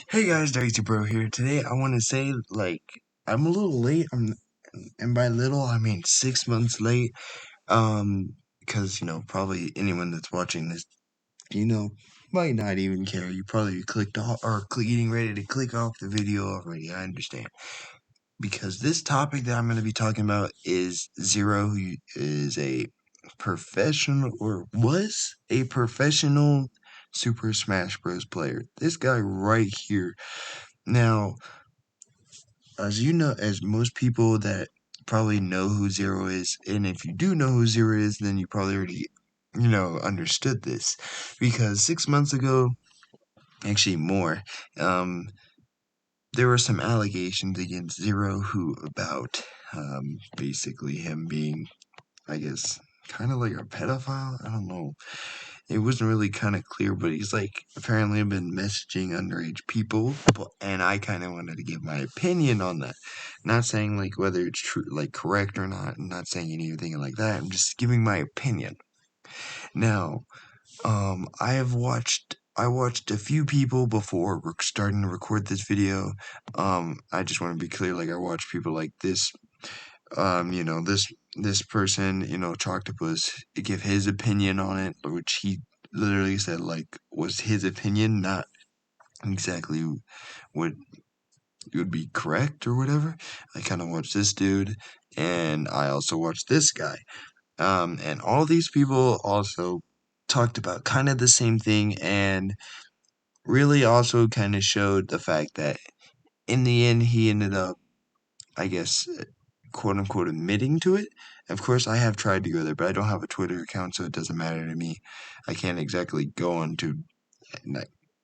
Hey guys, Daisy Bro here. Today I want to say, I'm a little late. And by little I mean 6 months late. Because probably anyone that's watching this, you know, might not even care. You probably clicked off or getting ready to click off the video already. I understand. Because this topic that I'm going to be talking about is Zero, who is a professional or was a professional Super Smash Bros. Player. This guy right here. Now, as you know, as most people that probably know who Zero is, and if you do know who Zero is, then you probably already, understood this. Because 6 months ago, actually more, um, there were some allegations against Zero who about basically him being, I guess, kind of like a pedophile. I don't know. It wasn't really kind of clear, but he's like apparently been messaging underage people, and I kind of wanted to give my opinion on that. Not saying like whether it's true, like correct or not. I'm not saying anything like that. I'm just giving my opinion. Now, I watched a few people before we're starting to record this video. I just want to be clear, like I watched people like this this person, Choctopus, give his opinion on it, which he literally said like was his opinion, not exactly what would be correct or whatever. I kind of watched this dude, and I also watched this guy. And all these people also talked about kind of the same thing, and really also kind of showed the fact that in the end he ended up, I guess, quote unquote admitting to it. Of course, I have tried to go there, but I don't have a Twitter account, so it doesn't matter to me. I can't exactly go on to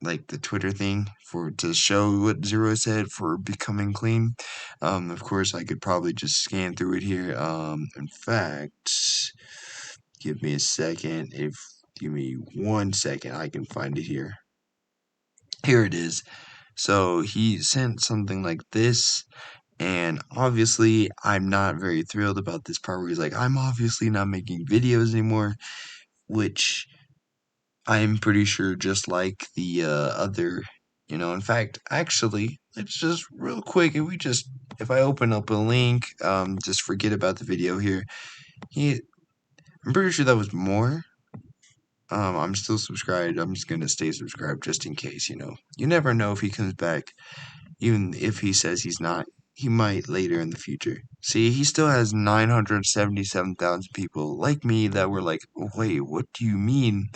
like, the Twitter thing for to show what Zero said for becoming clean. Of course, I could probably just scan through it here. In fact, give me a second. If give me 1 second, I can find it here. Here it is. So he sent something like this. And obviously, I'm not very thrilled about this part where he's like, I'm obviously not making videos anymore, which I'm pretty sure just like the other, in fact, actually, let's just real quick, if I open up a link, just forget about the video here. I'm pretty sure that was more. I'm still subscribed. I'm just gonna stay subscribed just in case, You never know if he comes back. Even if he says he's not, he might later in the future. See, he still has 977,000 people like me that were like, wait, what do you mean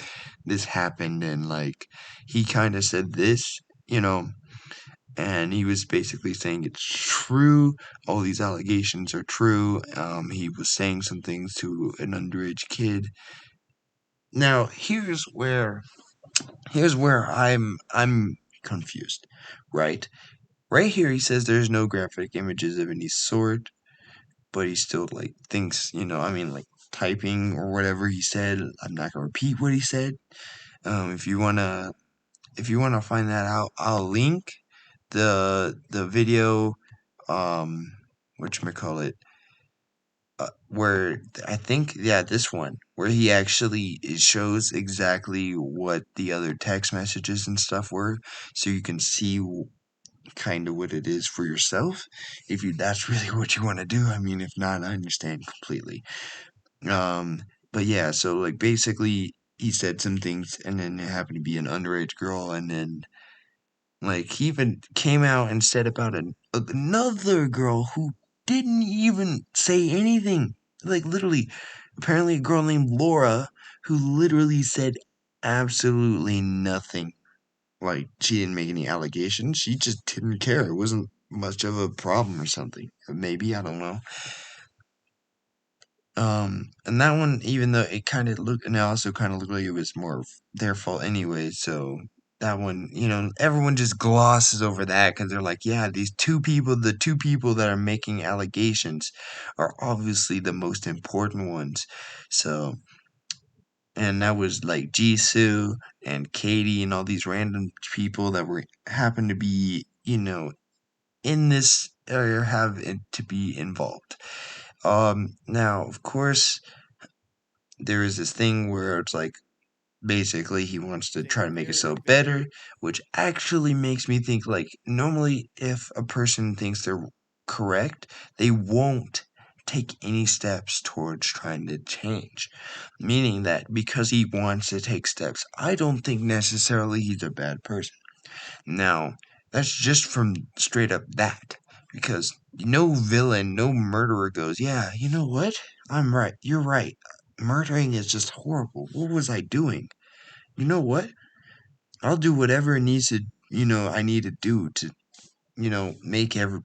this happened? And like, he kind of said this, you know, and he was basically saying it's true. All these allegations are true. He was saying some things to an underage kid. Now, here's where I'm confused, right? Right here, he says there's no graphic images of any sort, but he still like thinks, like typing or whatever he said. I'm not gonna repeat what he said. If you wanna find that out, I'll link the video. Whatchamacallit, where I think, yeah, this one where he actually it shows exactly what the other text messages and stuff were, so you can see kind of what it is for yourself if you that's really what you want to do. I mean, if not, I understand completely. um but yeah, so like basically he said some things, and then it happened to be an underage girl, and then like he even came out and said about another girl who didn't even say anything, like literally, apparently a girl named Laura who literally said absolutely nothing. Like, she didn't make any allegations. She just didn't care. It wasn't much of a problem or something. Maybe, I don't know. And that one, even though it kind of looked, and it also kind of looked like it was more of their fault anyway. So that one, everyone just glosses over that because they're like, yeah, the two people that are making allegations are obviously the most important ones. So, and that was like Jisoo and Katie and all these random people that were happened to be, in this area have to be involved. Now, of course, there is this thing where it's like basically he wants to try to make himself better, which actually makes me think like normally if a person thinks they're correct, they won't take any steps towards trying to change. Meaning that because he wants to take steps, I don't think necessarily he's a bad person. Now, that's just from straight up that. Because no villain, no murderer goes, yeah, you know what? I'm right. You're right. Murdering is just horrible. What was I doing? You know what? I'll do whatever it needs to, I need to do to,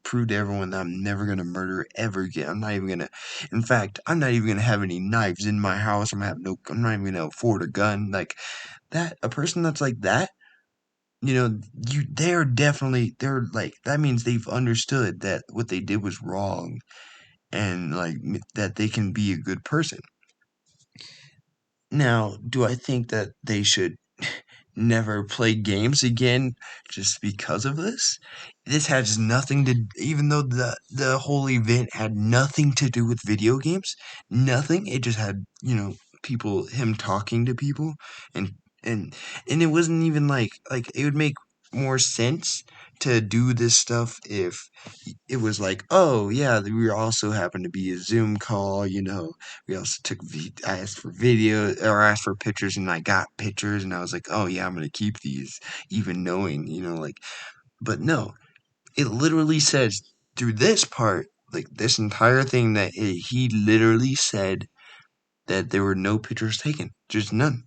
prove to everyone that I'm never gonna murder ever again. I'm not even gonna, in fact, I'm not even gonna have any knives in my house. I'm not even gonna afford a gun. Like that, a person that's like that, they're like, that means they've understood that what they did was wrong and like that they can be a good person. Now, do I think that they should never play games again just because of this? This has nothing to, even though the whole event had nothing to do with video games, nothing. It just had, him talking to people and and and it wasn't even like it would make more sense to do this stuff if it was like, oh yeah, we also happened to be a Zoom call, we also I asked for video or asked for pictures and I got pictures and I was like, oh yeah, I'm gonna keep these, even knowing, like, but no, it literally says through this part, like this entire thing he literally said that there were no pictures taken, just none.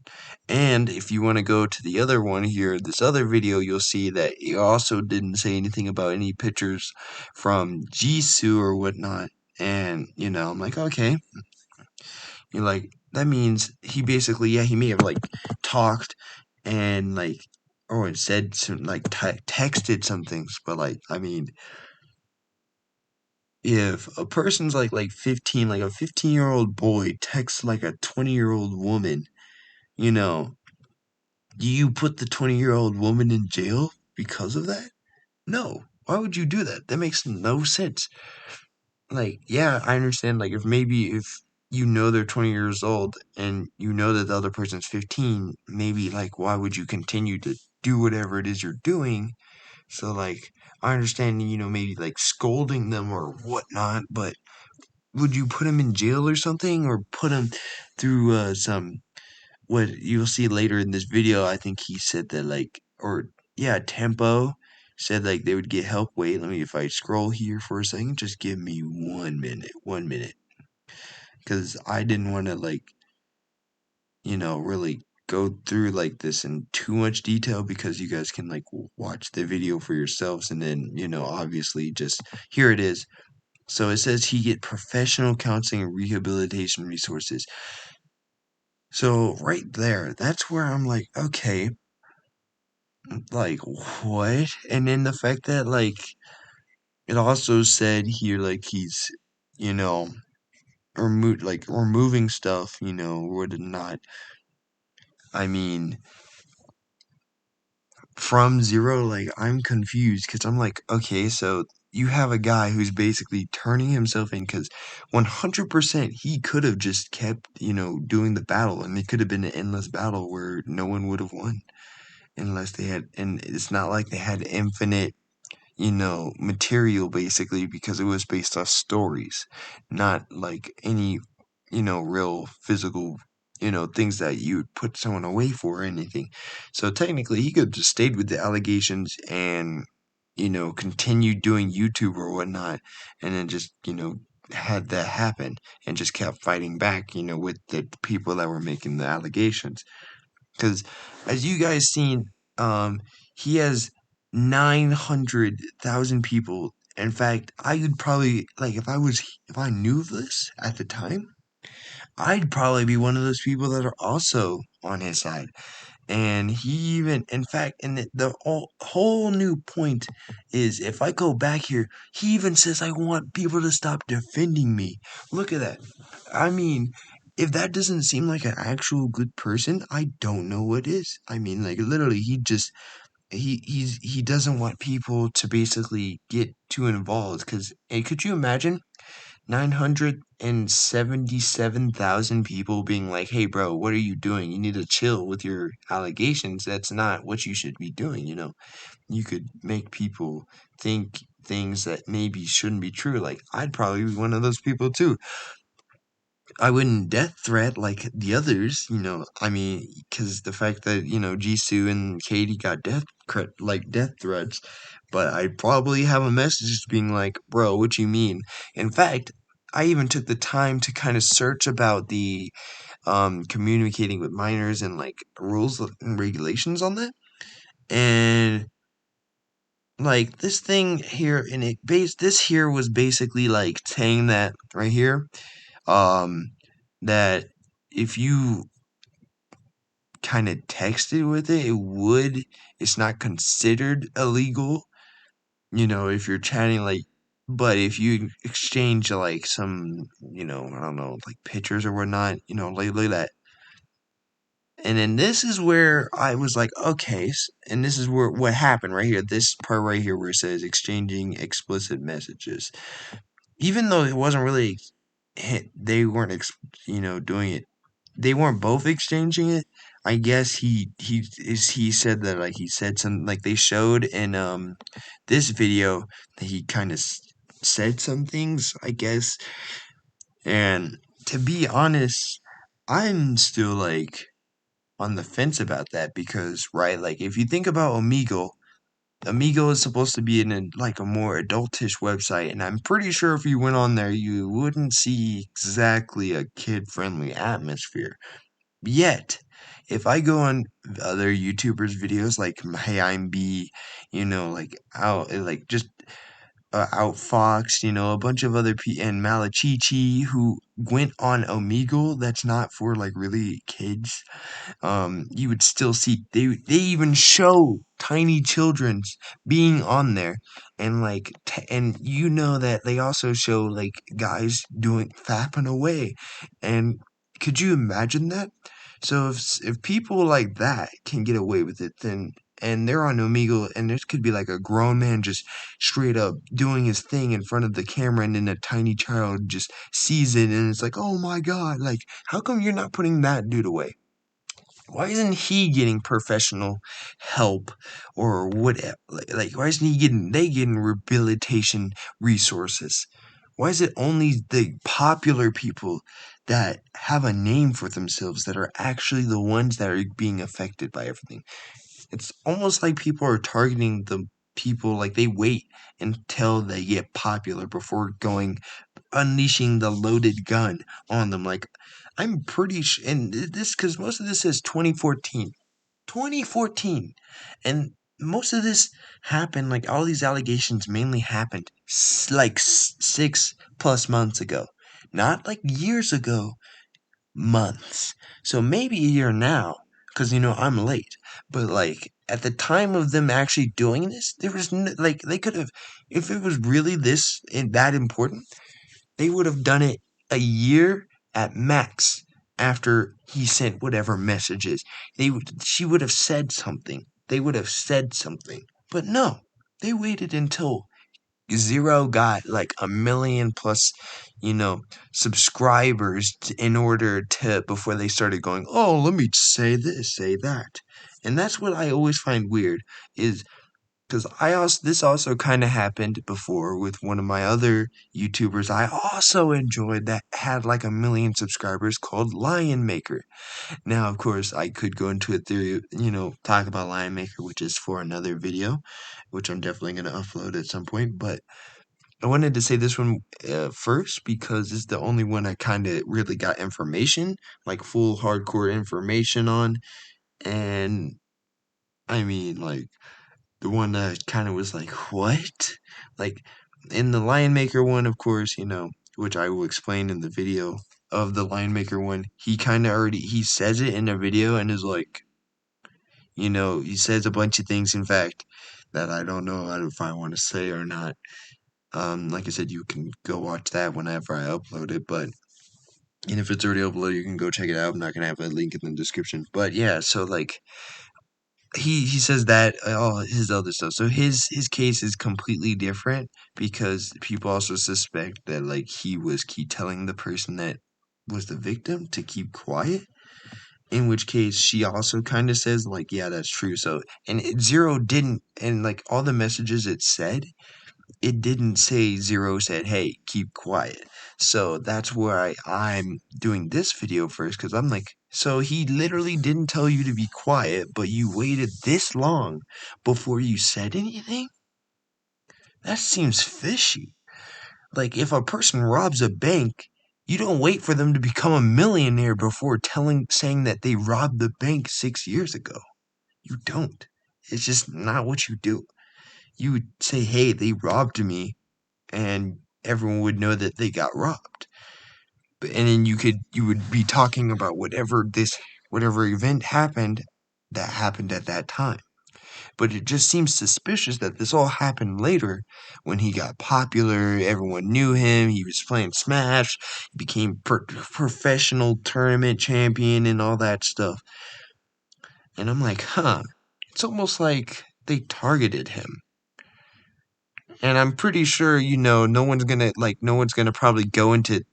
And if you want to go to the other one here, this other video, you'll see that he also didn't say anything about any pictures from Jisoo or whatnot. And, I'm like, okay. You're like, that means he basically, yeah, he may have like talked and like, or said some, like texted some things, but like, I mean, if a person's like 15, like a 15-year-old boy texts like a 20-year-old woman, you know, do you put the 20-year-old woman in jail because of that? No. Why would you do that? That makes no sense. Like, yeah, I understand. Like, if you know they're 20 years old and you know that the other person's 15, maybe, like, why would you continue to do whatever it is you're doing? So, like, I understand, maybe, like, scolding them or whatnot, but would you put them in jail or something? Or put them through what you'll see later in this video, I think he said that Tempo said like they would get help. Wait, let me if I scroll here for a second, just give me 1 minute. Because I didn't want to really go through like this in too much detail because you guys can like watch the video for yourselves and then, obviously just here it is. So it says he get professional counseling and rehabilitation resources. So right there, that's where I'm like, okay, like what? And then the fact that like it also said here like he's you know removing stuff, would not. I mean, from zero, like I'm confused because I'm like, okay, so you have a guy who's basically turning himself in because 100% he could have just kept, doing the battle and it could have been an endless battle where no one would have won unless they had, and it's not like they had infinite material basically because it was based off stories, not like any, real physical, things that you would put someone away for or anything. So technically, he could have just stayed with the allegations and, continued doing YouTube or whatnot, and then just, had that happen and just kept fighting back, with the people that were making the allegations. Because as you guys seen, he has 900,000 people. In fact, I would probably like if I knew this at the time, I'd probably be one of those people that are also on his side. And he even, in fact, and the whole new point is if I go back here, he even says, I want people to stop defending me. Look at that. I mean, if that doesn't seem like an actual good person, I don't know what is. I mean, like, literally, he doesn't want people to basically get too involved. Because, hey, could you imagine? 977,000 people being like, hey, bro, what are you doing? You need to chill with your allegations. That's not what you should be doing, you know? You could make people think things that maybe shouldn't be true. Like, I'd probably be one of those people too. I wouldn't death threat like the others, you know. I mean, because the fact that Jisoo and Katie got death threats, but I'd probably have a message being like, "Bro, what you mean?" In fact, I even took the time to kind of search about the communicating with minors and like rules and regulations on that, and like this thing here, and this here was basically like saying that right here um that if you kind of texted with it, it's not considered illegal, if you're chatting like, but if you exchange like some, I don't know, like pictures or whatnot, like that. And then this is where I was like, okay, and this is where what happened right here, this part right here where it says exchanging explicit messages. Even though it wasn't really they weren't doing it, they weren't both exchanging it. I guess he said that, like, he said some, like, they showed in this video that he kind of said some things, I guess. And to be honest, I'm still like on the fence about that because, right, like, if you think about Omegle is supposed to be in like a more adultish website, and I'm pretty sure if you went on there, you wouldn't see exactly a kid-friendly atmosphere. Yet, if I go on other YouTubers' videos like Hey I'm B, like just Outfox, a bunch of other and Malachichi who went on Omegle, that's not for like really kids, you would still see they even show tiny children's being on there, and like and that they also show like guys doing fapping away. And could you imagine that? So if people like that can get away with it, then and they're on Omegle, and there could be like a grown man just straight up doing his thing in front of the camera, and then a tiny child just sees it, and it's like, oh my god, like, how come you're not putting that dude away? Why isn't he getting professional help or whatever? Like, why isn't they getting rehabilitation resources? Why is it only the popular people that have a name for themselves that are actually the ones that are being affected by everything? It's almost like people are targeting the people, like they wait until they get popular before unleashing the loaded gun on them. Like, I'm pretty sure, and this, because most of this is 2014. 2014. And most of this happened, like, all these allegations mainly happened like 6+ months ago. Not like years ago, months. So maybe a year now, because, I'm late. But, like, at the time of them actually doing this, there was, like, they could have, if it was really that important, they would have done it a year at max after he sent whatever messages. She would have said something. They would have said something. But no, they waited until Zero got like 1 million plus, you know, subscribers in order to before they started going, oh, let me say this, say that. And that's what I always find weird is because this also kind of happened before with one of my other YouTubers I also enjoyed that had like 1 million subscribers called Lion Maker. Now, of course, I could go into a theory, talk about Lion Maker, which is for another video, which I'm definitely going to upload at some point. But I wanted to say this one first because it's the only one I kind of really got information, like full hardcore information on. And I mean, like, the one that kind of was like, what? Like, in the Lion Maker one, of course, which I will explain in the video of the Lion Maker one, he kind of he says it in the video and is like, he says a bunch of things, in fact, that I don't know if I want to say or not. Like I said, you can go watch that whenever I upload it, and if it's already uploaded, you can go check it out. I'm not gonna have a link in the description. But yeah, so like he says that all his other stuff. So his case is completely different because people also suspect that like he was keep telling the person that was the victim to keep quiet. In which case she also kind of says like, yeah, that's true. So Zero didn't, and like all the messages it said, it didn't say Zero said, hey, keep quiet. So that's why I'm doing this video first, because I'm like, so he literally didn't tell you to be quiet, but you waited this long before you said anything? That seems fishy. Like, if a person robs a bank, you don't wait for them to become a millionaire before saying that they robbed the bank 6 years ago. You don't. It's just not what you do. You would say, hey, they robbed me, and everyone would know that they got robbed. And then you would be talking about whatever event happened that happened at that time. But it just seems suspicious that this all happened later when he got popular, everyone knew him, he was playing Smash, he became professional tournament champion and all that stuff. And I'm like, it's almost like they targeted him. And I'm pretty sure, no one's gonna probably go into,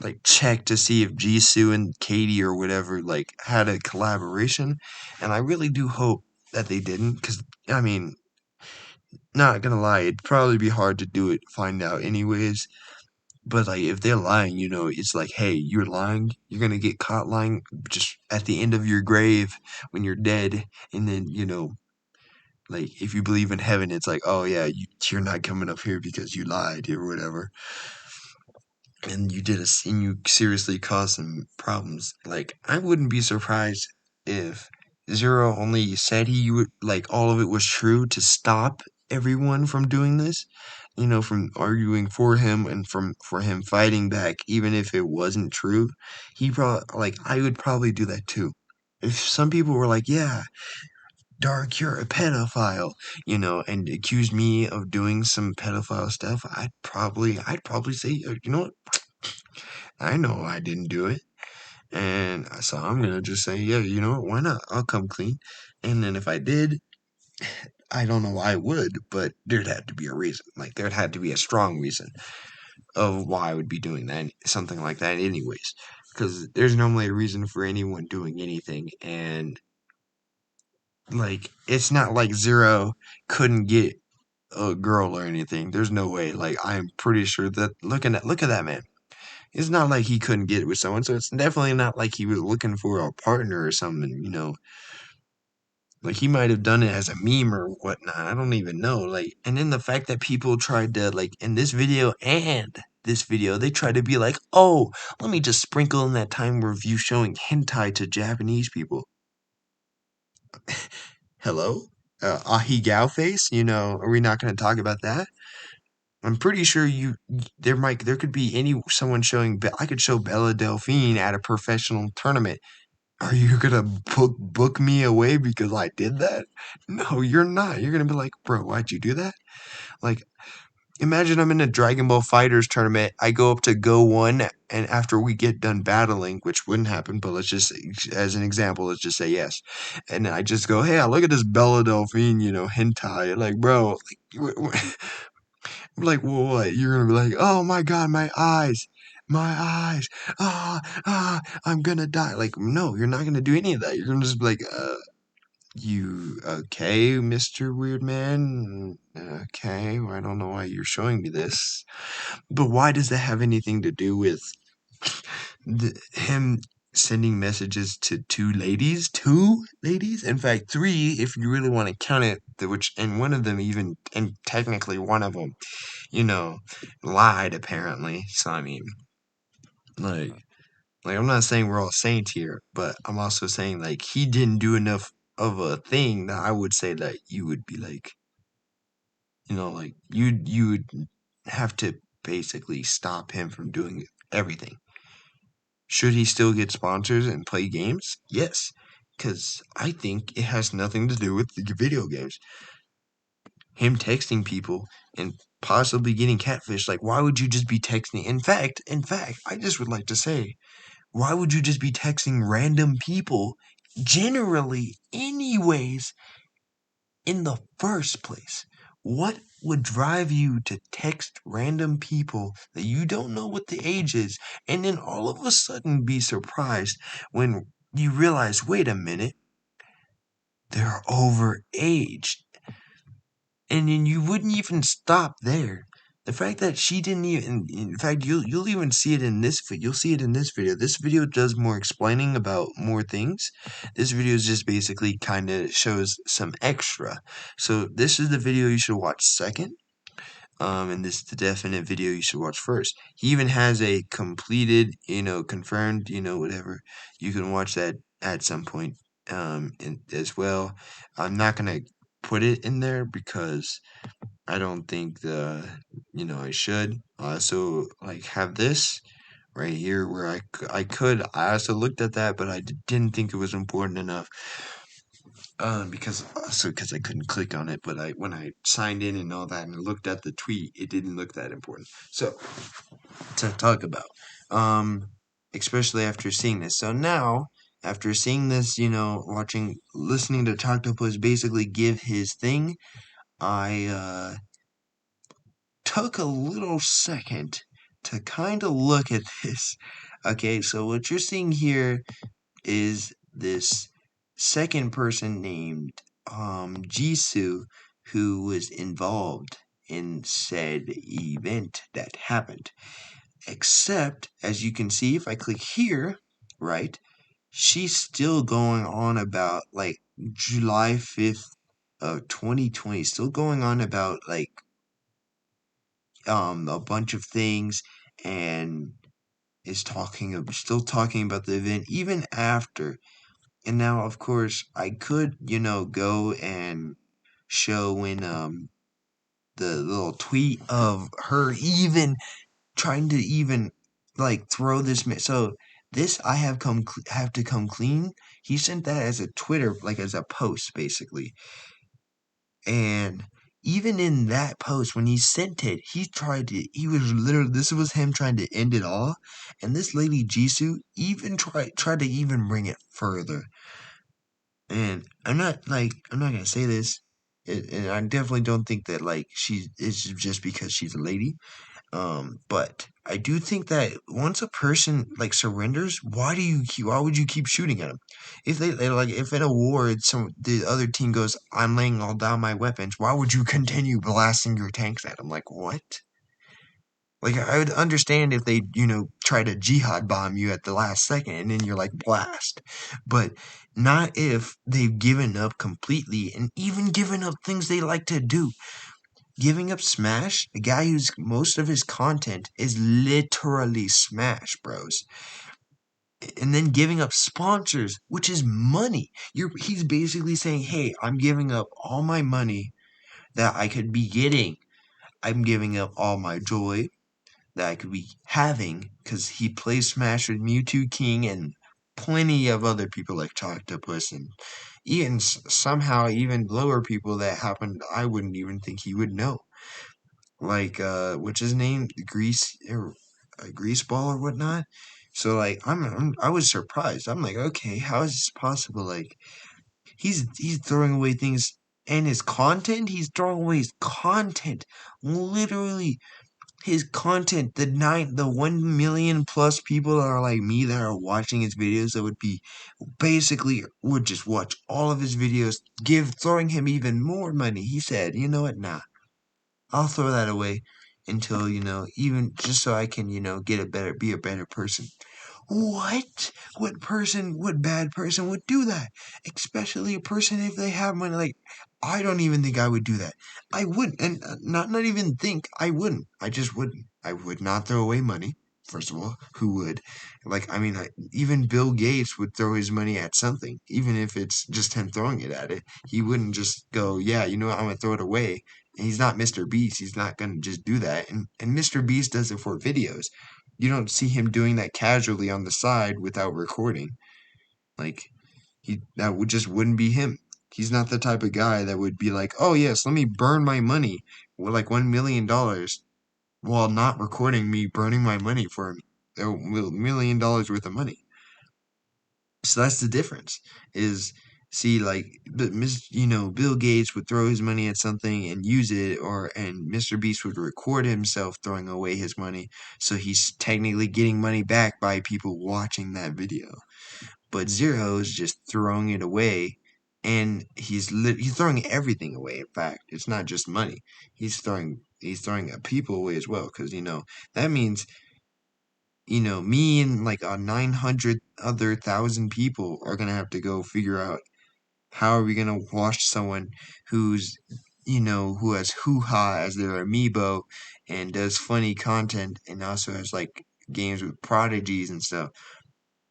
like check to see if Jisoo and Katie or whatever like had a collaboration. And I really do hope that they didn't, because I mean, not gonna lie, it'd probably be hard to find out anyways. But like if they're lying, it's like, hey, you're lying, you're gonna get caught lying just at the end of your grave when you're dead, and then like if you believe in heaven, it's like, oh yeah, you're not coming up here because you lied or whatever, and you seriously caused some problems. Like I wouldn't be surprised if Zero only said he would like all of it was true to stop everyone from doing this, from arguing for him and for him fighting back, even if it wasn't true. He probably like I would probably do that too. If some people were like, yeah, Dark, you're a pedophile, and accuse me of doing some pedophile stuff, I'd probably say, you know what? I know I didn't do it. And so I'm gonna just say, yeah, you know what? Why not? I'll come clean. And then if I did, I don't know why I would, but there'd have to be a reason. Like there'd have to be a strong reason of why I would be doing that, something like that, anyways. Because there's normally a reason for anyone doing anything, and like it's not like Zero couldn't get a girl or anything. There's no way. Like I'm pretty sure that look at that man. It's not like he couldn't get it with someone, so it's definitely not like he was looking for a partner or something. Like he might have done it as a meme or whatnot. I don't even know. Like, and then the fact that people tried to like in this video and this video, they tried to be like, oh, let me just sprinkle in that time review showing hentai to Japanese people. Hello, Ahigao face. Are we not going to talk about that? I'm pretty sure there could be someone showing. I could show Bella Delphine at a professional tournament. Are you gonna book me away because I did that? No, you're not. You're gonna be like, bro, why'd you do that? Like, imagine I'm in a Dragon Ball Fighters tournament. I go up to Go One, and after we get done battling, which wouldn't happen, but let's just, as an example, let's just say yes, and I just go, hey, look at this Bella Delphine, hentai. Like, bro, like, well, what? You're gonna be like, oh my god, my eyes. My eyes, I'm gonna die. Like, no, you're not gonna do any of that. You're gonna just be like, you okay, Mr. Weird Man? Okay, well, I don't know why you're showing me this. But why does that have anything to do with him sending messages to two ladies? Two ladies? In fact, three, if you really want to count it, and one of them even, and technically one of them, lied apparently. So, I mean, like, I'm not saying we're all saints here, but I'm also saying like he didn't do enough of a thing that I would say that you would be like, like you would have to basically stop him from doing everything. Should he still get sponsors and play games? Yes, because I think it has nothing to do with the video games. Him texting people and possibly getting catfish. Like, why would you just be texting? In fact, I just would like to say, why would you just be texting random people generally, anyways, in the first place? What would drive you to text random people that you don't know what the age is, and then all of a sudden be surprised when you realize, wait a minute, they're overaged? And then you wouldn't even stop there. The fact that she didn't even, in fact, you'll even see it in this video. You'll see it in this video. This video does more explaining about more things. This video is just basically kind of shows some extra. So this is the video you should watch second. And this is the definite video you should watch first. He even has a completed, confirmed, whatever. You can watch that at some point, as well. I'm not gonna put it in there because I don't think I should. I also like have this right here where I also looked at that, but I didn't think it was important enough. Because I couldn't click on it, but when I signed in and all that and I looked at the tweet, it didn't look that important. So to talk about, especially after seeing this. So now, after seeing this, listening to Toctopus basically give his thing, I took a little second to kind of look at this. Okay, so what you're seeing here is this second person named Jisoo, who was involved in said event that happened. Except, as you can see, if I click here, right, she's still going on about like July 5th of 2020, still going on about like a bunch of things, and is still talking about the event even after. And now, of course, I could, go and show when the little tweet of her even trying to even like throw this. So this I have to come clean. He sent that as a Twitter, like as a post, basically. And even in that post, when he sent it, he was literally, this was him trying to end it all. And this lady Jisoo even tried to even bring it further. And I'm not gonna say this, and I definitely don't think that like it's just because she's a lady. But I do think that once a person like surrenders, why would you keep shooting at them? If they like if in a war the other team goes, I'm laying all down my weapons, why would you continue blasting your tanks at them? Like what? Like I would understand if they, try to jihad bomb you at the last second and then you're like blast. But not if they've given up completely and even given up things they like to do. Giving up Smash, a guy whose most of his content is literally Smash Bros. And then giving up sponsors, which is money. He's basically saying, "Hey, I'm giving up all my money that I could be getting. I'm giving up all my joy that I could be having because he plays Smash with Mewtwo King and plenty of other people like Octopus and even somehow even lower people that happened I wouldn't even think he would know. Like what's his name? Greaseball or whatnot. So like I was surprised. I'm like, okay, how is this possible? Like he's throwing away things and his content, he's throwing away his content. Literally his content, the 1 million plus people that are like me that are watching his videos that would just watch all of his videos, throwing him even more money. He said, you know what, nah, I'll throw that away until, even just so I can, be a better person. What? What bad person would do that? Especially a person if they have money. Like, I don't even think I would do that. I wouldn't, and not even think I wouldn't. I just wouldn't. I would not throw away money. First of all, who would? Like, I mean, even Bill Gates would throw his money at something, even if it's just him throwing it at it. He wouldn't just go, yeah, you know what, I'm gonna throw it away. And he's not Mr. Beast. He's not gonna just do that. And Mr. Beast does it for videos. You don't see him doing that casually on the side without recording. Like that would just wouldn't be him. He's not the type of guy that would be like, "Oh yes, let me burn my money with like $1 million," while not recording me burning my money for $1 million worth of money. So that's the difference. Is see like Bill Gates would throw his money at something and use it, and Mr. Beast would record himself throwing away his money, so he's technically getting money back by people watching that video. But Zero is just throwing it away, and he's throwing everything away. In fact, it's not just money. He's throwing people away as well, because that means me and like a 900 other thousand people are gonna have to go figure out how are we gonna watch someone who's who has Hoo Ha as their amiibo and does funny content and also has like games with prodigies and stuff.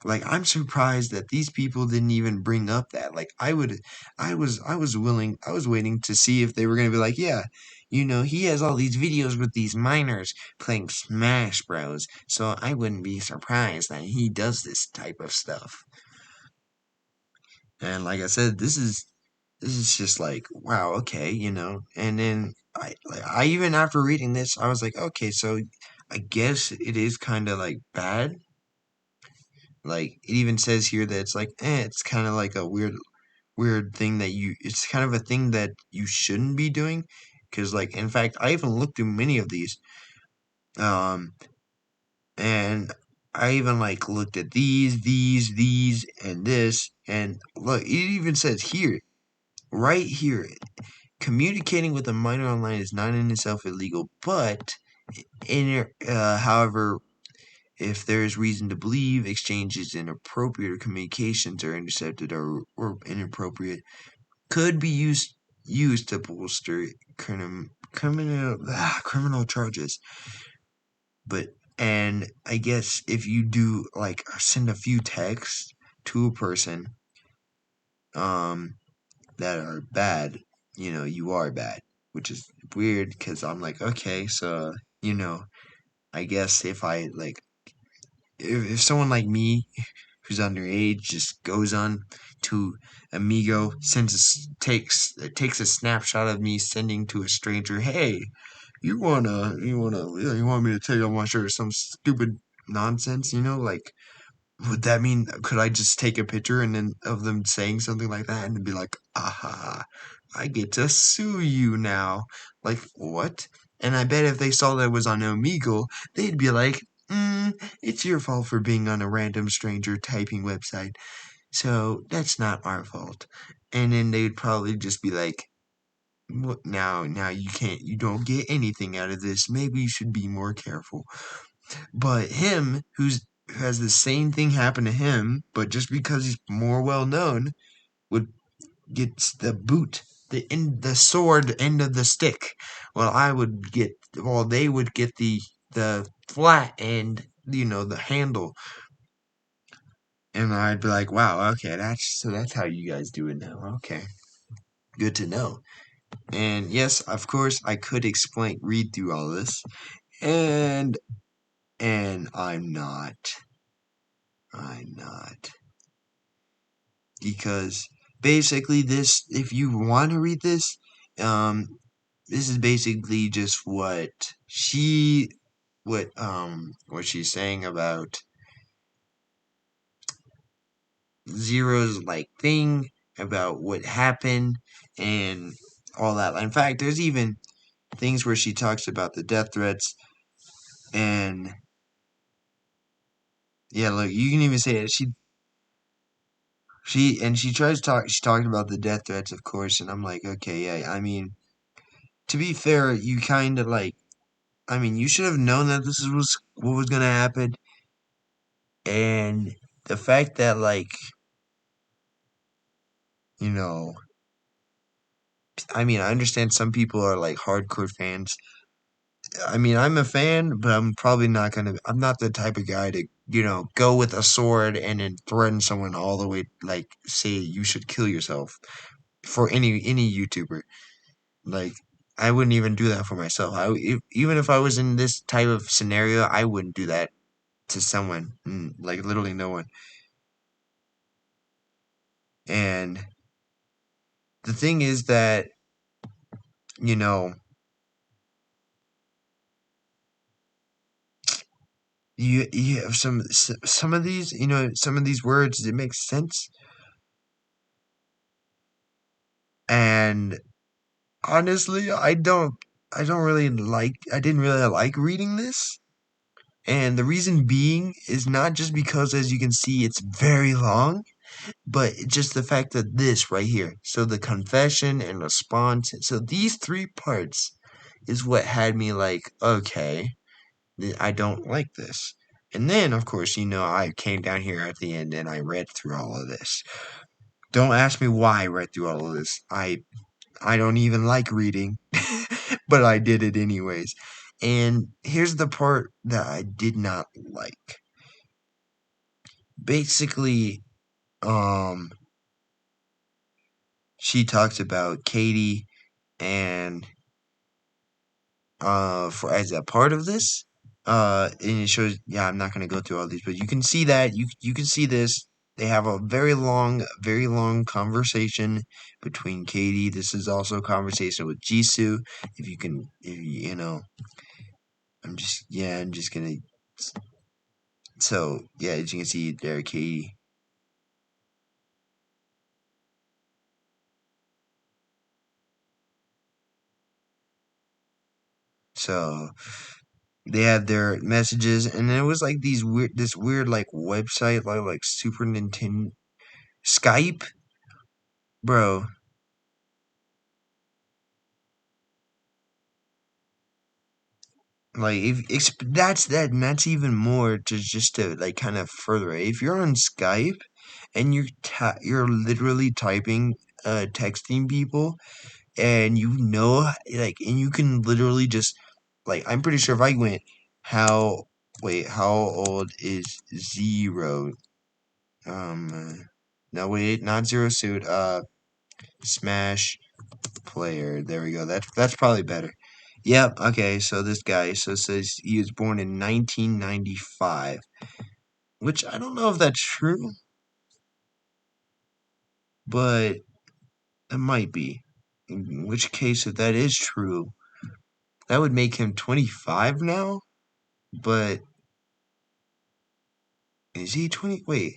Like, I'm surprised that these people didn't even bring up that. Like, I was waiting to see if they were gonna be like, yeah, he has all these videos with these minors playing Smash Bros. So I wouldn't be surprised that he does this type of stuff. And like I said, this is just like, wow, okay. And then I even after reading this, I was like, okay, so I guess it is kind of like bad. Like it even says here that it's like, it's kind of like a weird thing that it's kind of a thing that you shouldn't be doing, because like in fact I even looked through many of these, um, and I even like looked at these, and this, and look, it even says here, right here, communicating with a minor online is not in itself illegal, but however, if there is reason to believe exchanges inappropriate or communications are intercepted or inappropriate, could be used to bolster criminal charges. But and I guess if you do like send a few texts to a person that are bad, you are bad, which is weird because I'm like, okay, so I guess if someone like me who's underage just goes on to Amigo, takes a snapshot of me sending to a stranger, hey, you want me to take off my shirt or some stupid nonsense, like, would that mean, could I just take a picture and then of them saying something like that and be like, aha, I get to sue you now? Like, what? And I bet if they saw that it was on Omegle, they'd be like, it's your fault for being on a random stranger typing website. So that's not our fault. And then they'd probably just be like, now you don't get anything out of this. Maybe you should be more careful. But him, who has the same thing happen to him, but just because he's more well known, would get the boot, the sword end of the stick. They would get the flat end, the handle. And I'd be like, wow, okay, that's how you guys do it now. Okay. Good to know. And yes, of course, I could read through all this, and I'm not. I'm not. Because basically if you want to read this, um, this is basically just what she's saying about Zero's like thing about what happened and all that. In fact, there's even things where she talks about the death threats, and yeah, look, you can even say it. She tries to talk. She talked about the death threats, of course, and I'm like, okay, yeah. I mean, to be fair, you kind of like. I mean, you should have known that was what was gonna happen, and the fact that like, you know, I mean, I understand some people are like hardcore fans. I mean, I'm a fan, but I'm probably not gonna. I'm not the type of guy to go with a sword and then threaten someone all the way, like say you should kill yourself for any YouTuber. Like, I wouldn't even do that for myself. Even if I was in this type of scenario, I wouldn't do that to someone. Like, literally no one. And the thing is that, you know, you have some of these, some of these words, it makes sense. And honestly, I didn't really like reading this. And the reason being is not just because, as you can see, it's very long, but just the fact that this right here. So the confession and response. So these three parts is what had me like, okay, I don't like this. And then, of course, I came down here at the end and I read through all of this. Don't ask me why I read through all of this. I don't even like reading, but I did it anyways. And here's the part that I did not like. Basically, um, she talks about Katie and for as a part of this, and it shows. Yeah, I'm not gonna go through all these, but you can see that you can see this. They have a very long conversation between Katie. This is also a conversation with Jisoo. If you can, if you know, I'm just gonna. So yeah, as you can see there, Katie. So they had their messages, and it was like this weird like website like Super Nintendo Skype, bro. Like if that's that, and that's even more to just to like kind of further it. If you're on Skype and you're literally typing, texting people, and and you can literally just like I'm pretty sure if I went, how how old is zero? No wait, not zero suit. Smash player. There we go. That's probably better. Yep. Okay. So this guy so says he was born in 1995, which I don't know if that's true, but it might be. In which case, if that is true, that would make him 25 now. But is he 20? Wait,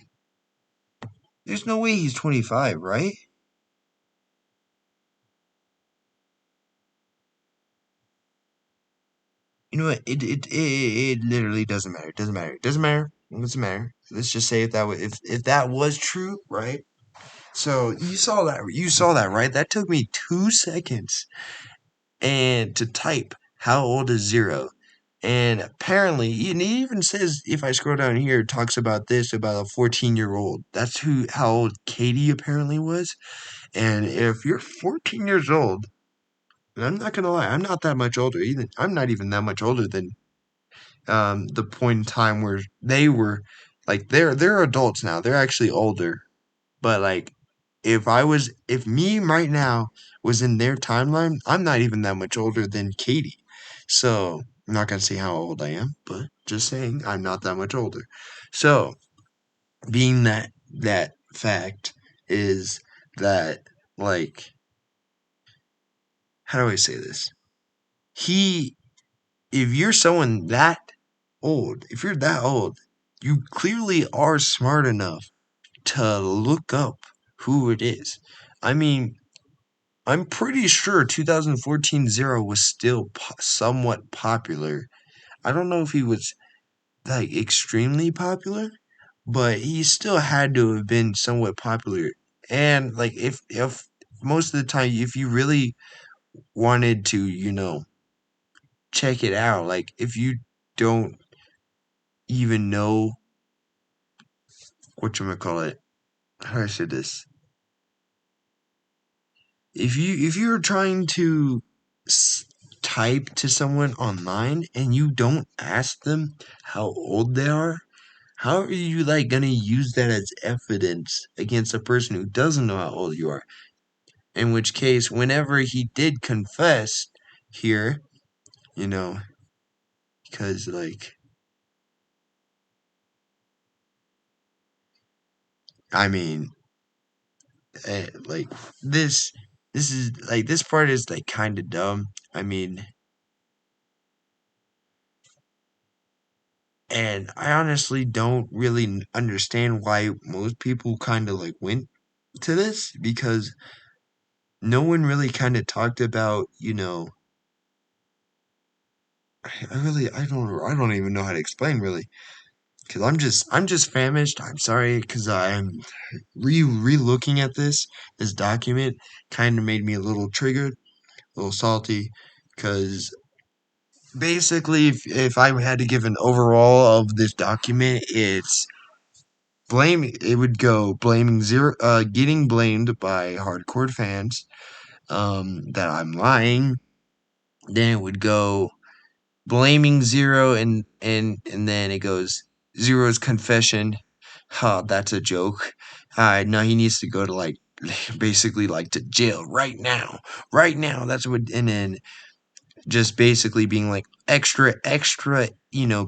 there's no way he's 25, right? You know what? It literally doesn't matter. It doesn't matter. It doesn't matter. It doesn't matter. Let's just say if that was true, right? So you saw that, right? That took me 2 seconds and to type how old is zero. And apparently, and it even says if I scroll down here, it talks about this about a 14-year-old. That's how old Katie apparently was. And if you're 14 years old, and I'm not gonna lie, I'm not that much older. Even I'm not even that much older than the point in time where they were like they're adults now. They're actually older. But like if me right now was in their timeline, I'm not even that much older than Katie. So I'm not gonna say how old I am, but just saying I'm not that much older. So being that fact is that like how do I say this? He if you're someone that old, if you're that old, you clearly are smart enough to look up who it is. I mean, I'm pretty sure 2014 Zero was still somewhat popular. I don't know if he was like extremely popular, but he still had to have been somewhat popular. And like if most of the time if you really wanted to, check it out, like if you don't even know what you gonna call it, how do I say this? If you're trying to type to someone online and you don't ask them how old they are, how are you like gonna use that as evidence against a person who doesn't know how old you are? In which case, whenever he did confess here, you know, because like I mean, like this this is like this part is like kind of dumb. I mean, And I honestly don't really understand why most people kind of like went to this, because no one really kind of talked about, I don't even know how to explain really, because I'm just famished. I'm sorry, because I'm re-looking at this document kind of made me a little triggered, a little salty, because basically, if I had to give an overall of this document, it's blame. It would go blaming zero, getting blamed by hardcore fans, that I'm lying. Then it would go blaming Zero, and then it goes Zero's confession. Huh, that's a joke. No, he needs to go to like basically like to jail right now. Right now. That's what, and then just basically being like extra,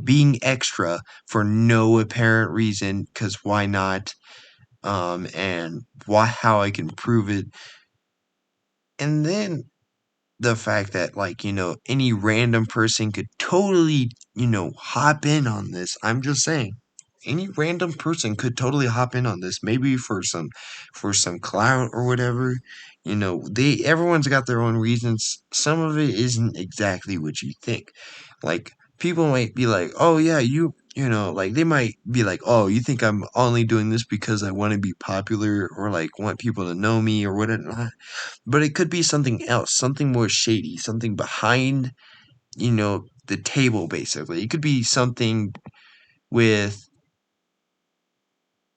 being extra for no apparent reason, cuz why not? And why how I can prove it. And then the fact that, like, any random person could totally, hop in on this. I'm just saying, any random person could totally hop in on this, maybe for some clout or whatever. They everyone's got their own reasons. Some of it isn't exactly what you think. Like, people might be like, "Oh yeah, like they might be like, "Oh, you think I'm only doing this because I want to be popular or like want people to know me or whatever." But it could be something else, something more shady, something behind, the table, basically. It could be something with,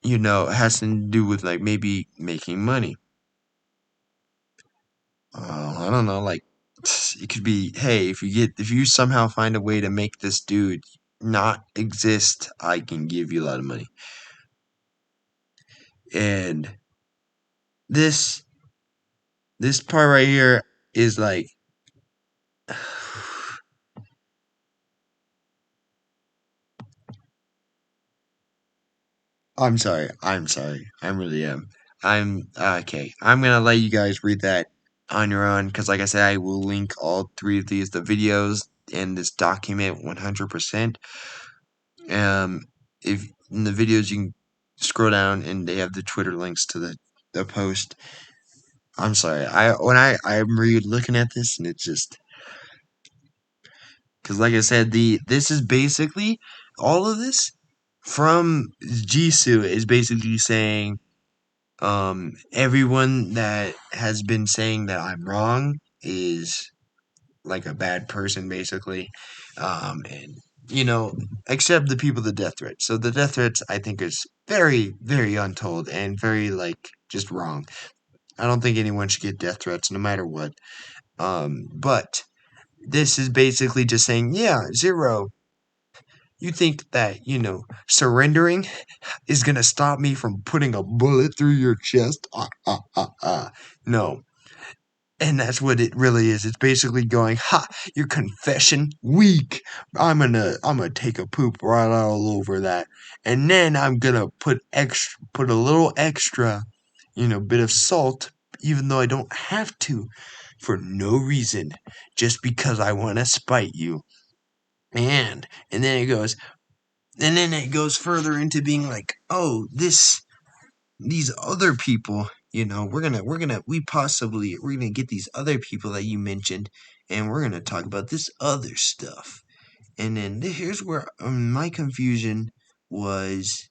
has to do with like maybe making money. I don't know, like, it could be, hey, if you somehow find a way to make this dude not exist, I can give you a lot of money. And this this part right here is like, I'm sorry. I'm sorry. I really am. I'm okay. I'm gonna let you guys read that on your own, because, like I said, I will link all three of these, the videos and this document, 100%. Um, if in the videos you can scroll down and they have the Twitter links to the post. I'm sorry. I'm looking at this, and it's just because, like I said, this is basically all of this from Jisoo is basically saying, everyone that has been saying that I'm wrong is like a bad person, basically. And except the people, the death threats. So the death threats, I think, is very, very untold and very, like, just wrong. I don't think anyone should get death threats no matter what. But this is basically just saying, yeah, Zero, you think that, surrendering is gonna stop me from putting a bullet through your chest? No. And that's what it really is. It's basically going, ha, your confession weak. I'm gonna take a poop right all over that. And then I'm gonna put a little extra, bit of salt, even though I don't have to, for no reason, just because I want to spite you. And then it goes further into being like, oh, these other people, we're gonna get these other people that you mentioned, and we're gonna talk about this other stuff. And then here's where, my confusion was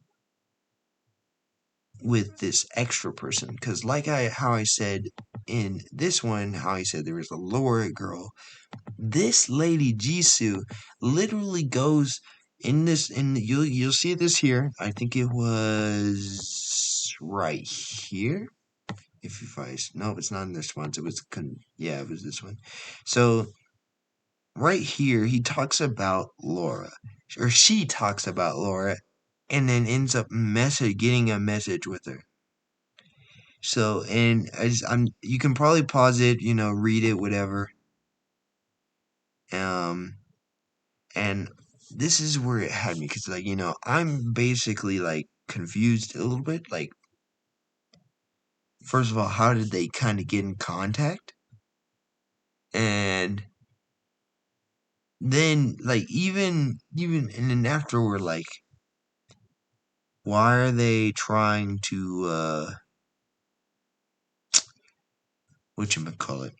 with this extra person, because like how I said in this one, how I said there was a Laura girl. This lady Jisoo literally goes in this, and you'll see this here. I think it was right here. If I no, it's not in this one. It was yeah, it was this one. So right here, he talks about Laura, or she talks about Laura, and then ends up getting a message with her. So, and you can probably pause it, read it, whatever. Um, and this is where it had me, because, like, I'm basically like confused a little bit. Like, first of all, how did they kind of get in contact? And then like even and then after we're like, why are they trying to whatchamacallit?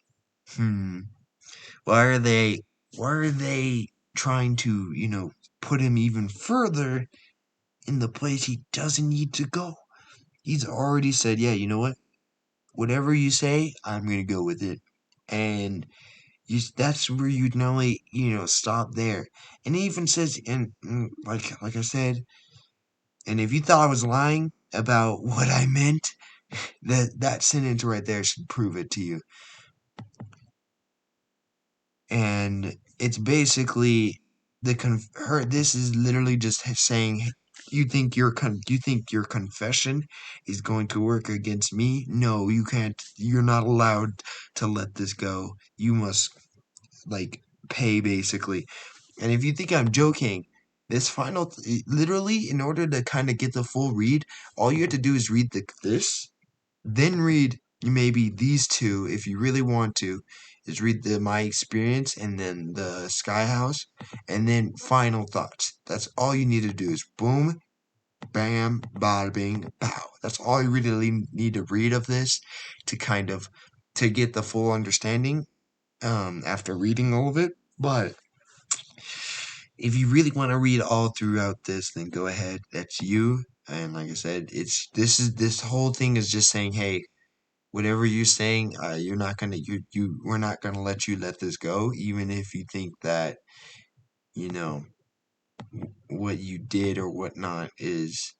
Hmm. Why are they why are they trying to, put him even further in the place he doesn't need to go? He's already said, yeah, you know what? Whatever you say, I'm gonna go with it. And that's where you'd normally, stop there. And he even says, and like I said, and if you thought I was lying about what I meant, that sentence right there should prove it to you. And it's basically this is literally just saying, you think your confession is going to work against me? No, you can't. You're not allowed to let this go. You must like pay basically. And if you think I'm joking, this literally, in order to kind of get the full read, all you have to do is read this, then read maybe these two if you really want to. Is read the my experience and then the Sky House, and then final thoughts. That's all you need to do is boom, bam, bada bing, pow. That's all you really need to read of this to kind of to get the full understanding after reading all of it. But if you really want to read all throughout this, then go ahead. That's you. And like I said, this whole thing is just saying, hey, whatever you're saying, you're not gonna we're not gonna let this go, even if you think that you know what you did or whatnot is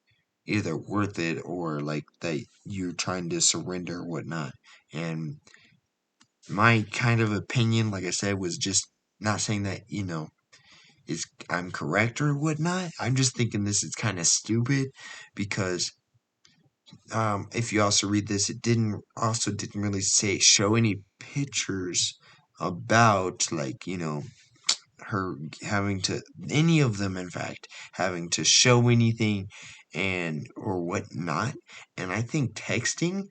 either worth it or like that you're trying to surrender or whatnot. And my kind of opinion, like I said, was just not saying that is I'm correct or whatnot. I'm just thinking this is kind of stupid because if you also read this, it didn't really show any pictures about like her having to any of them in fact having to show anything and or whatnot. And I think texting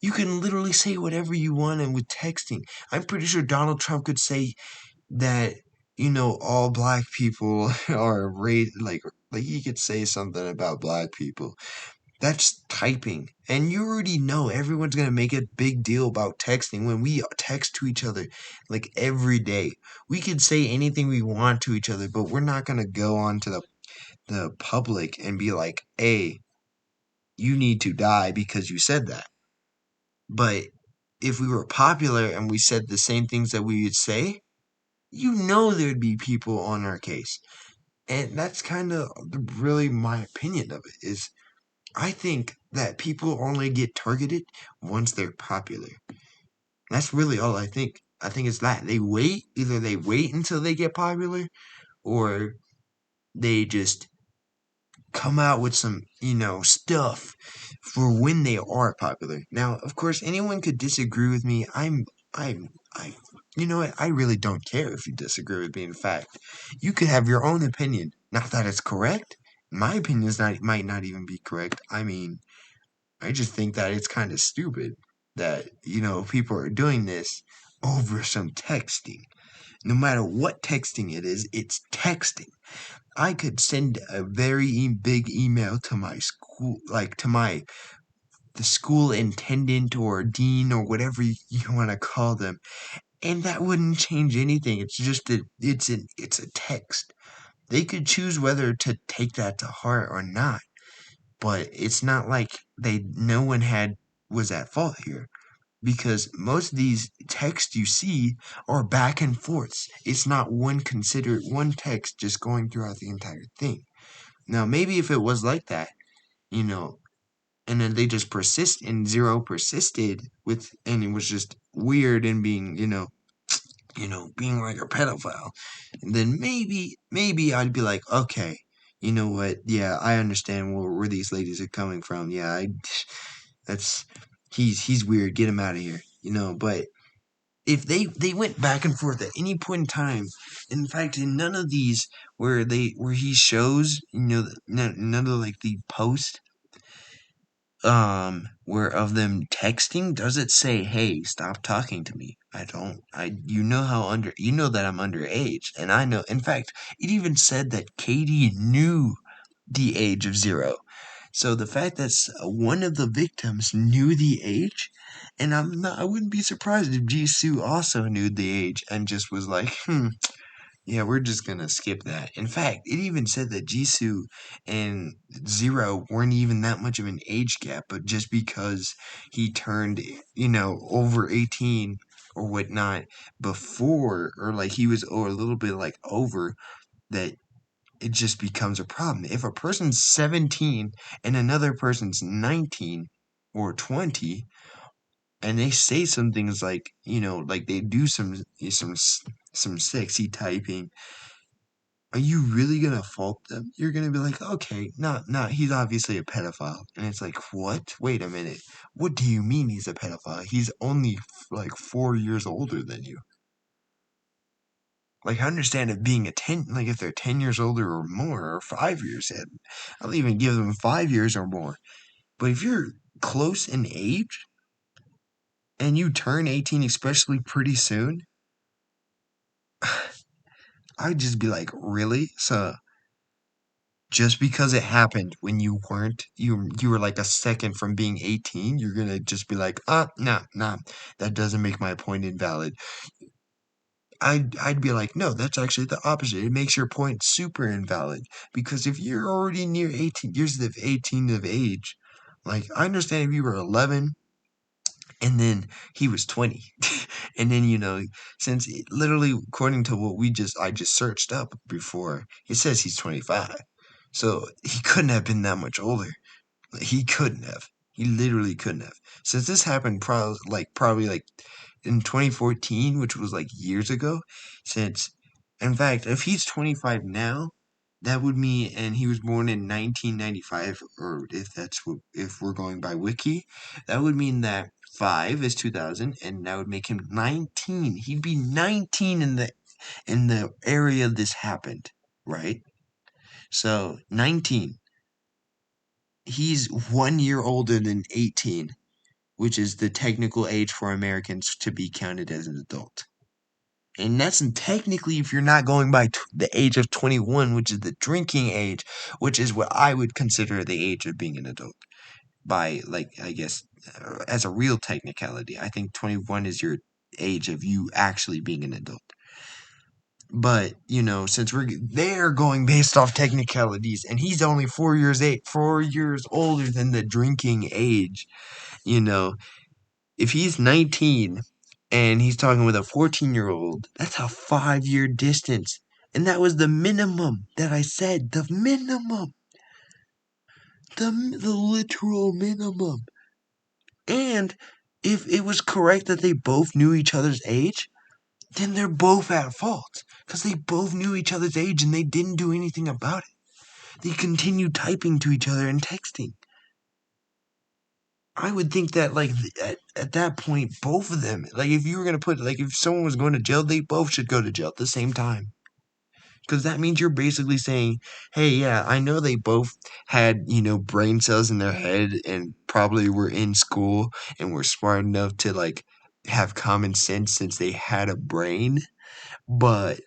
you can literally say whatever you want. And with texting, I'm pretty sure Donald Trump could say that all black people are like he could say something about black people. That's typing, and you already know everyone's gonna make a big deal about texting when we text to each other like every day. We could say anything we want to each other, but we're not gonna go on to the public and be like, hey, you need to die because you said that. But if we were popular and we said the same things that we would say, there'd be people on our case. And that's kind of really my opinion of it is I think that people only get targeted once they're popular. That's really all I think. I think it's that either they wait until they get popular or they just come out with some, stuff for when they are popular. Now, of course, anyone could disagree with me. I, you know what? I really don't care if you disagree with me. In fact, you could have your own opinion. Not that it's correct. My opinion might not even be correct. I mean, I just think that it's kind of stupid that, people are doing this over some texting. No matter what texting it is, it's texting. I could send a very big email to my school, like to the school intendant or dean or whatever you want to call them, and that wouldn't change anything. It's just it's a text. They could choose whether to take that to heart or not, but it's not like no one was at fault here because most of these texts you see are back and forths. It's not one text just going throughout the entire thing. Now, maybe if it was like that, you know, and then they just persist and zero persisted and it was just weird and being, being like a pedophile, and then maybe I'd be like, okay, you know what? Yeah, I understand where these ladies are coming from. Yeah, that's he's weird. Get him out of here. But if they went back and forth at any point in time, in fact, in none of these where he shows, none of like the post where of them texting, does it say, "Hey, stop talking to me"? I don't. You know you know that I'm underage, and I know. In fact, it even said that Katie knew the age of Zero. So the fact that one of the victims knew the age, and I wouldn't be surprised if Jisoo also knew the age and just was like, yeah, we're just gonna skip that. In fact, it even said that Jisoo and Zero weren't even that much of an age gap, but just because he turned, over 18 or whatnot before, or like he was or a little bit like over, that it just becomes a problem. If a person's 17 and another person's 19 or 20, and they say some things like, like they do some sexy typing, are you really gonna fault them? You're gonna be like, okay, no, he's obviously a pedophile. And it's like, what? Wait a minute. What do you mean he's a pedophile? He's only like 4 years older than you. Like, I understand if being like if they're 10 years older or more, or 5 years, I'll even give them 5 years or more. But if you're close in age and you turn 18, especially pretty soon, I'd just be like, really? So, just because it happened when you weren't, you were like a second from being 18, you're gonna just be like, nah, that doesn't make my point invalid. I'd be like, no, that's actually the opposite. It makes your point super invalid, because if you're already near 18 years of 18 of age, like, I understand if you were 11 and then he was 20, and then since literally according to what I just searched up before, it says he's 25, so he couldn't have been that much older. He couldn't have. He literally couldn't have. Since this happened probably like in 2014, which was like years ago. Since, in fact, if he's 25 now, that would mean, and he was born in 1995, or if we're going by Wiki, that would mean that 5 is 2000, and that would make him 19. He'd be 19 in the area this happened, right? So 19. He's 1 year older than 18, which is the technical age for Americans to be counted as an adult. And that's technically if you're not going by the age of 21, which is the drinking age, which is what I would consider the age of being an adult. By, like, I guess, as a real technicality, I think 21 is your age of you actually being an adult. But, since they're going based off technicalities, and he's only 4 years older than the drinking age, if he's 19 and he's talking with a 14-year-old, that's a 5-year distance. And that was the minimum that I said. The minimum. The literal minimum. And if it was correct that they both knew each other's age, then they're both at fault. Because they both knew each other's age and they didn't do anything about it. They continued typing to each other and texting. I would think that, like, at that point, both of them, like, if you were going to if someone was going to jail, they both should go to jail at the same time. Because that means you're basically saying, hey, yeah, I know they both had, brain cells in their head and probably were in school and were smart enough to, like, have common sense since they had a brain. But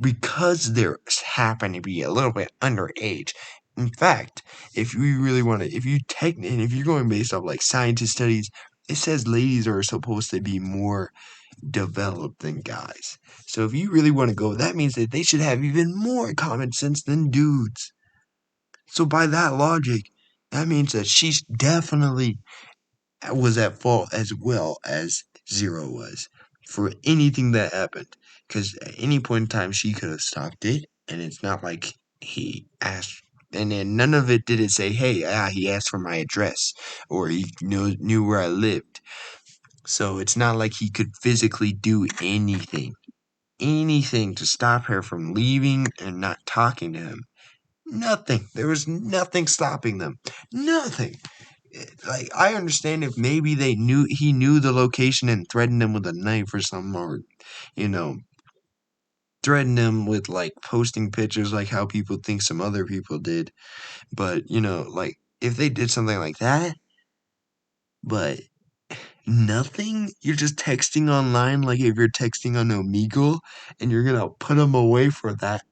because they happen to be a little bit underage, in fact, if you really want to, and if you're going based off like scientist studies, it says ladies are supposed to be more developed than guys. So if you really want to go, that means that they should have even more common sense than dudes. So by that logic, that means that she definitely was at fault as well as Zero was for anything that happened. Because at any point in time, she could have stopped it, and it's not like he asked. And then none of it did it say, hey, he asked for my address, or he knew where I lived. So it's not like he could physically do anything to stop her from leaving and not talking to him. Nothing. There was nothing stopping them. Nothing. Like, I understand if maybe he knew the location and threatened them with a knife or something, or, you know, threatened them with, like, posting pictures like how people think some other people did. But, like, if they did something like that, but nothing. You're just texting online, like if you're texting on Omegle, and you're gonna put them away for that.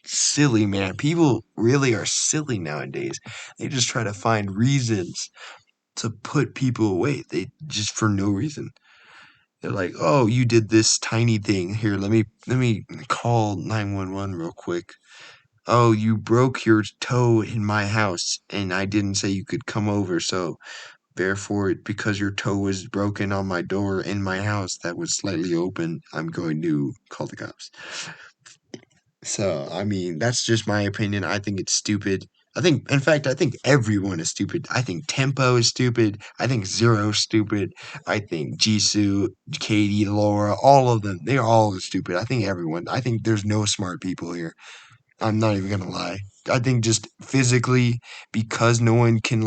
Silly, man. People really are silly nowadays. They just try to find reasons to put people away. They just for no reason. They're like, "Oh, you did this tiny thing. Here, let me call 911 real quick. Oh, you broke your toe in my house and I didn't say you could come over, so therefore, because your toe was broken on my door in my house that was slightly open, I'm going to call the cops." So, I mean, that's just my opinion. I think it's stupid. In fact, I think everyone is stupid. I think Tempo is stupid. I think Zero's stupid. I think Jisoo, Katie, Laura, all of them, they're all stupid. I think everyone. I think there's no smart people here. I'm not even gonna lie. I think just physically, because no one can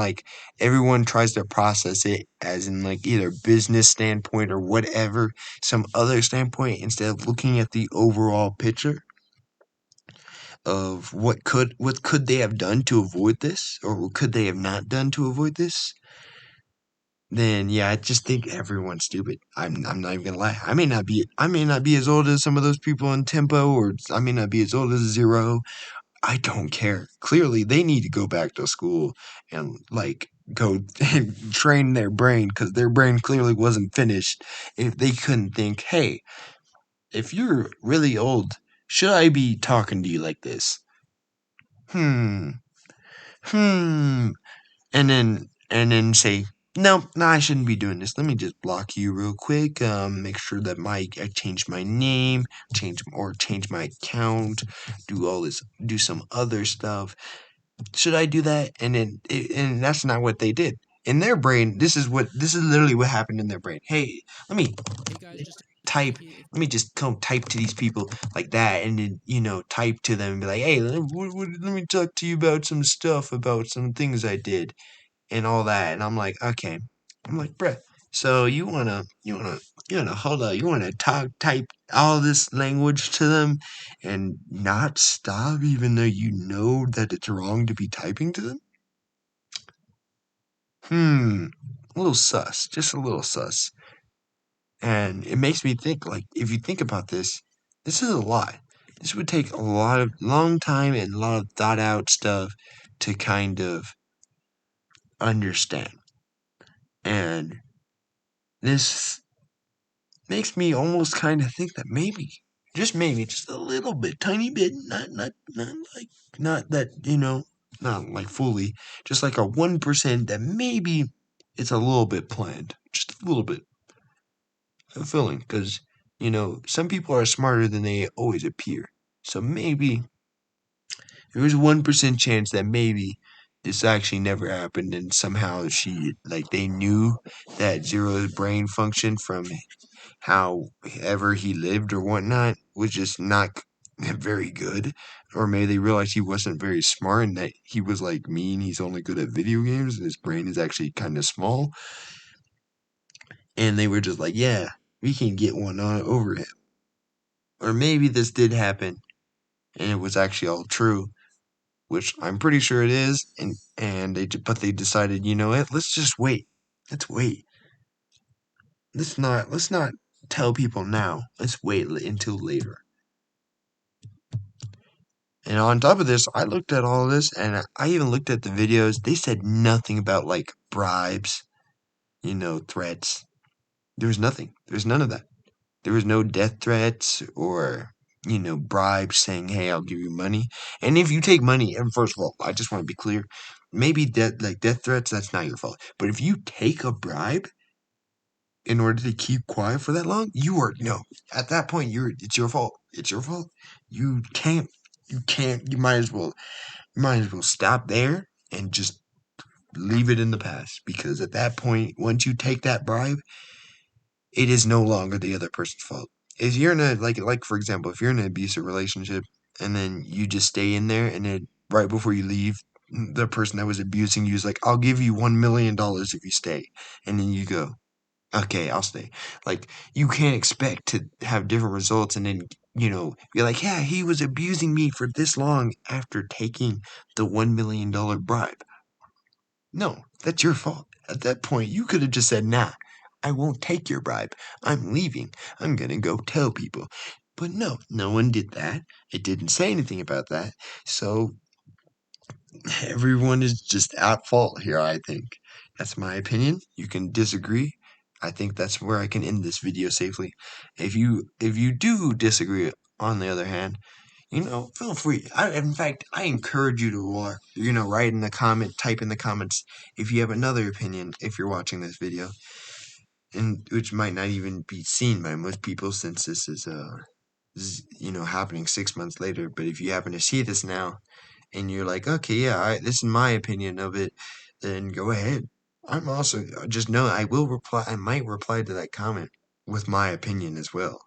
everyone tries to process it as in either business standpoint or whatever, some other standpoint instead of looking at the overall picture of what could they have done to avoid this or what could they have not done to avoid this. Then yeah, I just think everyone's stupid. I'm not even gonna lie. I may not be as old as some of those people in Tempo, or I may not be as old as Zero. I don't care. Clearly, they need to go back to school and go and train their brain because their brain clearly wasn't finished. If they couldn't think, hey, if you're really old, should I be talking to you like this? Hmm, hmm, and then say, no, no, I shouldn't be doing this. Let me just block you real quick. Make sure that I change my name, change my account, do some other stuff. Should I do that? And that's not what they did. In their brain, this is literally what happened in their brain. Hey, let me type. Let me just come type to these people like that, and then type to them and be like, hey, let me talk to you about some stuff about some things I did and all that. And I'm like, okay. I'm like, bruh. So you wanna hold up, you wanna type all this language to them and not stop even though you know that it's wrong to be typing to them? A little sus, just a little sus. And it makes me think, if you think about this is a lot. This would take a lot of long time and a lot of thought out stuff to kind of understand. And this makes me almost kind of think that maybe, just a little bit, tiny bit, not that, not like fully, just like a 1% that maybe it's a little bit planned, just a little bit of feeling, because, some people are smarter than they always appear. So maybe there was a 1% chance that maybe this actually never happened and somehow they knew that Zero's brain function from however he lived or whatnot was just not very good. Or maybe they realized he wasn't very smart and that he was like me and he's only good at video games and his brain is actually kind of small. And they were just like, yeah, we can get one on over him. Or maybe this did happen and it was actually all true, which I'm pretty sure it is. But they decided, you know what? Let's just wait. Let's wait. Let's not tell people now. Let's wait until later. And on top of this, I looked at all of this and I even looked at the videos. They said nothing about bribes, threats. There was nothing. There was none of that. There was no death threats or, bribes saying, hey, I'll give you money. And if you take money, and first of all, I just want to be clear, maybe death threats, that's not your fault. But if you take a bribe in order to keep quiet for that long, no, at that point, it's your fault. It's your fault. You can't, you might as well stop there and just leave it in the past because at that point, once you take that bribe, it is no longer the other person's fault. If you're in a for example, if you're in an abusive relationship and then you just stay in there and then right before you leave, the person that was abusing you is like, "I'll give you $1 million if you stay," and then you go, "Okay, I'll stay." You can't expect to have different results and then be like, "Yeah, he was abusing me for this long after taking the $1 million bribe." No, that's your fault. At that point, you could have just said, nah, I won't take your bribe. I'm leaving. I'm gonna go tell people. But no, no one did that. It didn't say anything about that. So everyone is just at fault here, I think. That's my opinion. You can disagree. I think that's where I can end this video safely. If you do disagree, on the other hand, feel free. In fact, I encourage you to, write in the comment, type in the comments if you have another opinion if you're watching this video, and which might not even be seen by most people since this is happening 6 months later. But if you happen to see this now and you're like, okay, yeah, this is my opinion of it, then go ahead. I'm also just know I will reply. I might reply to that comment with my opinion as well.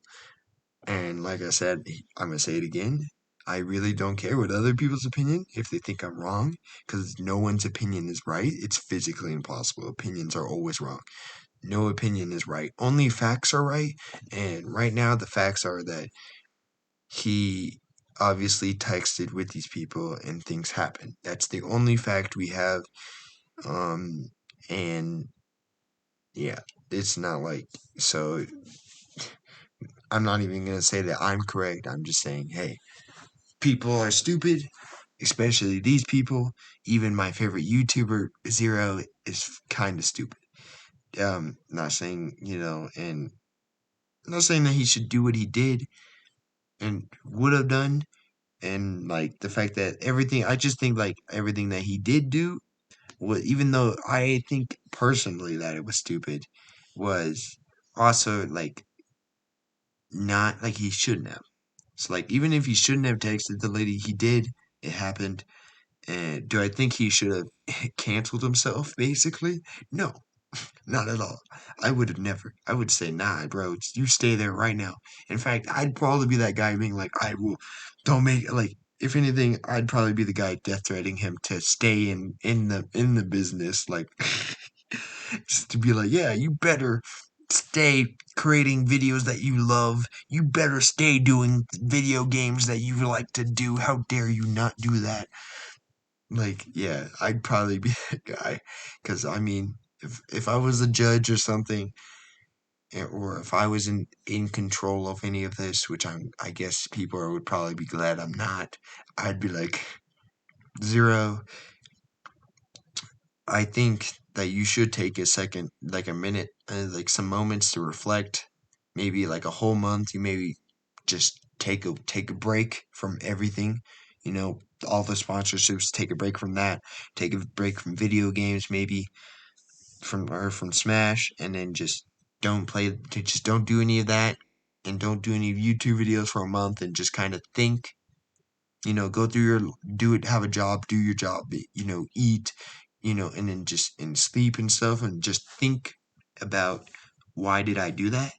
And like I said, I'm gonna say it again. I really don't care what other people's opinion if they think I'm wrong, because no one's opinion is right. It's physically impossible. Opinions are always wrong. No opinion is right. Only facts are right. And right now, the facts are that he obviously texted with these people and things happened. That's the only fact we have. And yeah, it's not like so. I'm not even gonna say that I'm correct. I'm just saying, hey, people are stupid, especially these people. Even my favorite YouTuber, Zero, is kind of stupid. Not saying, and not saying that he should do what he did and would have done. And like the fact that I just think like everything that he did do was, even though I think personally that it was stupid, was also like not like he shouldn't have. So like even if he shouldn't have texted the lady, he did. It happened. And do I think he should have canceled himself, basically? No, not at all. I would have never. I would say, nah, bro, you stay there right now. In fact, I'd probably be that guy being like, I will, don't make, like, if anything, I'd probably be the guy death threatening him to stay in the business, like, just to be like, yeah, you better stay creating videos that you love. You better stay doing video games that you like to do. How dare you not do that? Like, yeah, I'd probably be that guy. Because, I mean, if I was a judge or something, or if I was in control of any of this, which I guess people would probably be glad I'm not, I'd be like, Zero, I think that you should take a second, like a minute, like some moments to reflect. Maybe like a whole month. You maybe just take a break from everything. All the sponsorships. Take a break from that. Take a break from video games. Maybe from Smash, and then just don't do any of that, and don't do any YouTube videos for a month, and just kind of think. Go through do it, have a job, do your job, eat, and then and sleep and stuff, and just think about why did I do that,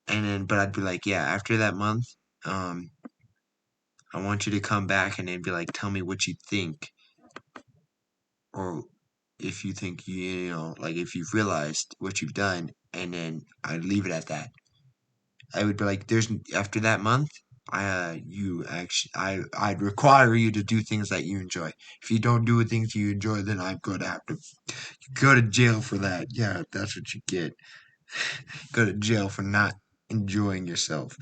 and then but I'd be like, yeah, after that month, um, I want you to come back and then be like, tell me what you think, or if you think like if you've realized what you've done, and then I'd leave it at that. I would be like, there's after that month, you actually, I'd require you to do things that you enjoy. If you don't do the things you enjoy, then I'm gonna have to go to jail for that. Yeah, that's what you get. Go to jail for not enjoying yourself.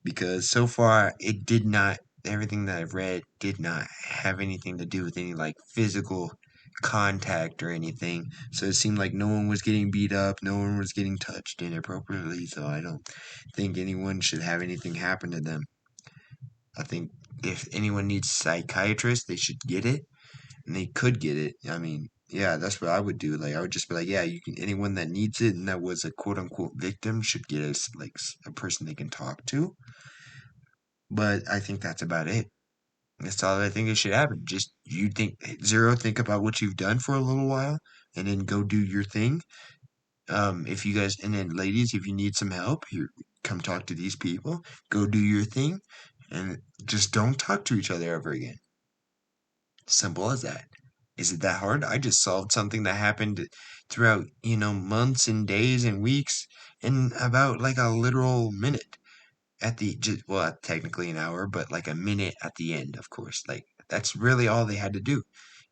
Because so far it did not, everything that I've read did not have anything to do with any like physical contact or anything. So it seemed like no one was getting beat up, no one was getting touched inappropriately. So I don't think anyone should have anything happen to them. I think if anyone needs a psychiatrist, they should get it, and they could get it. I mean, yeah, that's what I would do. Like, I would just be like, yeah, you can. Anyone that needs it and that was a quote unquote victim should get a person they can talk to. But I think that's about it. That's all I think it should happen. Just you think Zero, think about what you've done for a little while, and then go do your thing. If you guys, and then ladies, if you need some help, here, come talk to these people. Go do your thing, and just don't talk to each other ever again. Simple as that. Is it that hard? I just solved something that happened throughout, months and days and weeks in about like a literal minute at the technically an hour, but like a minute at the end, of course. Like that's really all they had to do.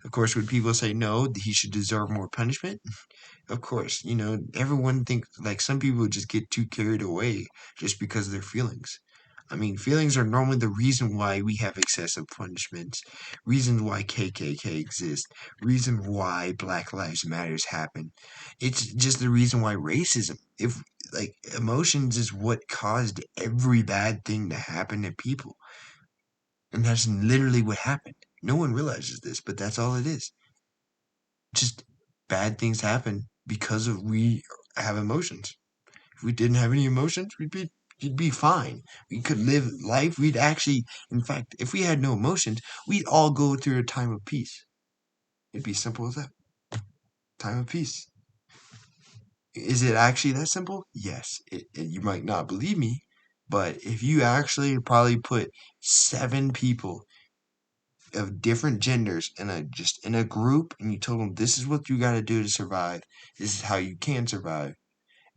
Of course, would people say no, he should deserve more punishment? Of course, everyone thinks, like, some people just get too carried away just because of their feelings. I mean, feelings are normally the reason why we have excessive punishments, reasons why KKK exists, reason why Black Lives Matters happen. It's just the reason why racism, if like emotions is what caused every bad thing to happen to people. And that's literally what happened. No one realizes this, but that's all it is. Just bad things happen because of we have emotions. If we didn't have any emotions, we'd be fine. We could live life. We'd actually, in fact, if we had no emotions, we'd all go through a time of peace. It'd be simple as that. Time of peace. Is it actually that simple? Yes. You might not believe me, but if you actually probably put 7 people of different genders in a group, and you told them this is what you got to do to survive, this is how you can survive,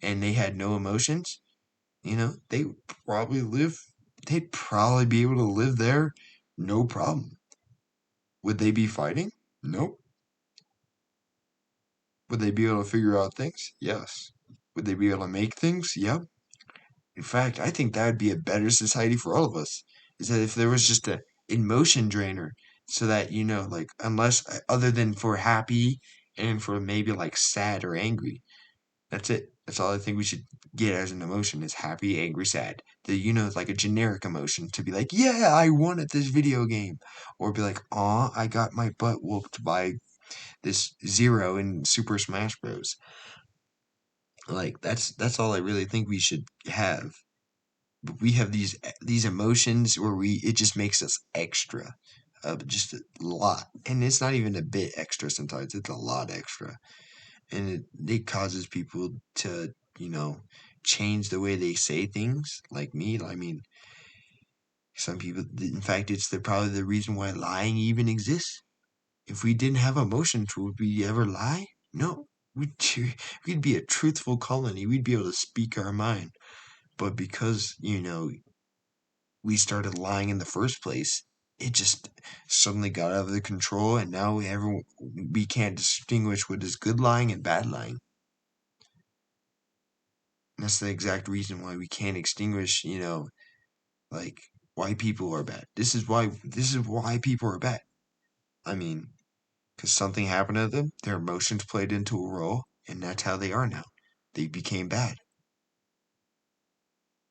and they had no emotions, they probably live they'd probably be able to live there no problem. Would they be fighting? Nope. Would they be able to figure out things? Yes. Would they be able to make things? Yep. In fact, I think that would be a better society for all of us. Is that if there was just a emotion drainer, so that like, unless other than for happy and for maybe like sad or angry, that's it. That's all I think we should get as an emotion is happy, angry, sad. Like a generic emotion to be like, yeah, I won at this video game, or be like, aw, I got my butt whooped by this Zero in Super Smash Bros. Like that's all I really think we should have. We have these emotions where it just makes us extra, just a lot, and it's not even a bit extra. Sometimes it's a lot extra, and it causes people to change the way they say things. Like me, I mean, some people. In fact, it's probably the reason why lying even exists. If we didn't have emotions, would we ever lie? No. We'd be a truthful colony. We'd be able to speak our mind. But because, we started lying in the first place, it just suddenly got out of the control, and now we can't distinguish what is good lying and bad lying. And that's the exact reason why we can't extinguish, like why people are bad. This is why people are bad. I mean, because something happened to them, their emotions played into a role, and that's how they are now. They became bad.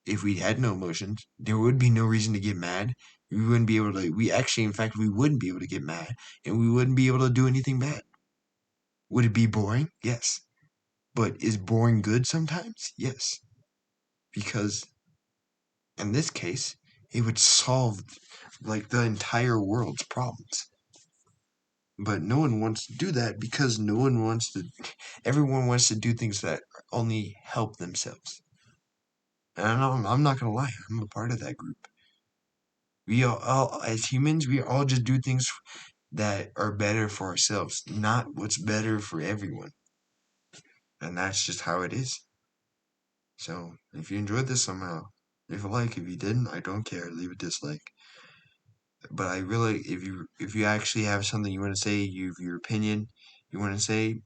If we had no emotions, there would be no reason to get mad. We wouldn't be able to, in fact, we wouldn't be able to get mad, and we wouldn't be able to do anything bad. Would it be boring? Yes. But is boring good sometimes? Yes. Because in this case, it would solve like the entire world's problems. But no one wants to do that because everyone wants to do things that only help themselves. And I'm not gonna lie, I'm a part of that group. We all, as humans, we all just do things that are better for ourselves, not what's better for everyone. And that's just how it is. So, if you enjoyed this somehow, leave a like. If you didn't, I don't care. Leave a dislike. But I really, if you actually have something you want to say, your opinion you want to say,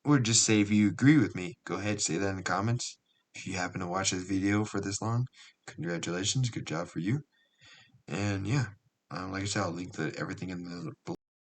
or just say if you agree with me, go ahead, say that in the comments. If you happen to watch this video for this long, congratulations, good job for you. And yeah, like I said, I'll link everything in the